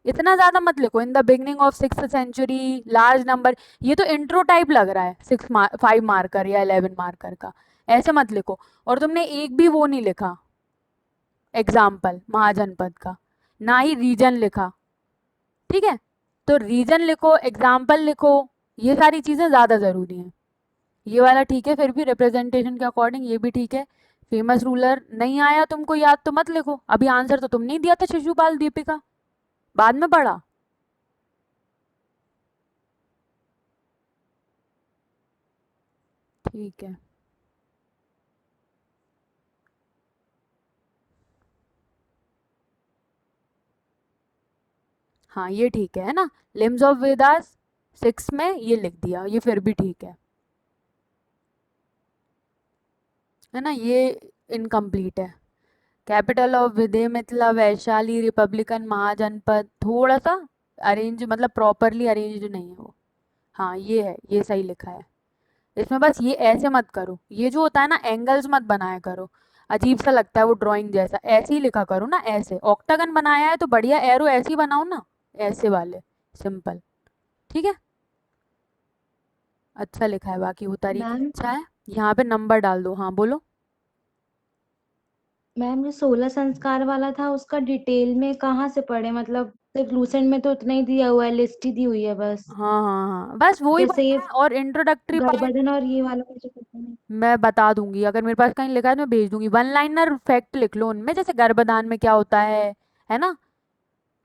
इतना ज्यादा मत लिखो in the beginning of 6th century large number, ये तो इंट्रो टाइप लग रहा है 5 मार्कर या 11 मार्कर का, ऐसे मत लिखो। और तुमने एक भी वो नहीं लिखा एग्जाम्पल महाजनपद का, ना ही रीजन लिखा, ठीक है। तो रीजन लिखो, एग्जाम्पल लिखो, ये सारी चीजें ज्यादा जरूरी हैं। ये वाला ठीक है, फिर भी रिप्रेजेंटेशन के अकॉर्डिंग ये भी ठीक है। फेमस रूलर नहीं आया तुमको याद तो मत लिखो, अभी आंसर तो तुमने ही दिया था, शिशुपाल दीपिका, बाद में पढ़ा। ठीक है, हाँ ये ठीक है ना, लिम्स ऑफ वेदास 6 में ये लिख दिया, ये फिर भी ठीक है ना, ये इनकम्प्लीट है। Capital of Videha Mithila Vaishali republican Mahajanapada, थोड़ा सा अरेंज मतलब प्रॉपरली अरेंज नहीं है वो, हाँ ये है, ये सही लिखा है। इसमें बस ये ऐसे मत करो, ये जो होता है ना एंगल्स मत बनाया करो, अजीब सा लगता है वो ड्राइंग जैसा, ऐसे ही लिखा करो ना, ऐसे ऑक्टागन बनाया है तो बढ़िया एरो ऐसे ही बनाओ ना, ऐसे वाले सिंपल, ठीक है। अच्छा लिखा है, बाकी वो तरीका मैम अच्छा है। यहाँ पे नंबर डाल दो, हाँ बोलो। मैम जो 16 संस्कार वाला था उसका डिटेल में कहाँ से पढ़े, मतलब सिर्फ लूसेंट में तो उतना ही दिया हुआ है, लिस्ट ही दी हुई है बस। हाँ हाँ हाँ, बस वो ही जैसे पढ़ना ये है, और इंट्रोडक्टरी पार्ट गर्भधान और ये वाला मुझे पता नहीं। मैं बता दूंगी, अगर मेरे पास कहीं लिखा है तो मैं भेज दूंगी, वन लाइनर फैक्ट लिख लो उनमें, जैसे गर्भधान में क्या होता है ना,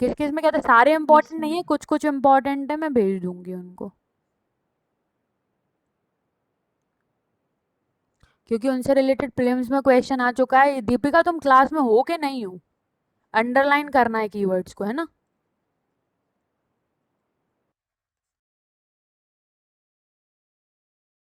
किस किस में क्या होता है, सारे यस इंपॉर्टेंट नहीं है, कुछ कुछ इंपॉर्टेंट है, मैं भेज दूंगी उनको, क्योंकि उनसे रिलेटेड प्रीलिम्स में क्वेश्चन आ चुका है। दीपिका तुम क्लास में हो के नहीं हो, अंडरलाइन करना है कीवर्ड्स को, है ना।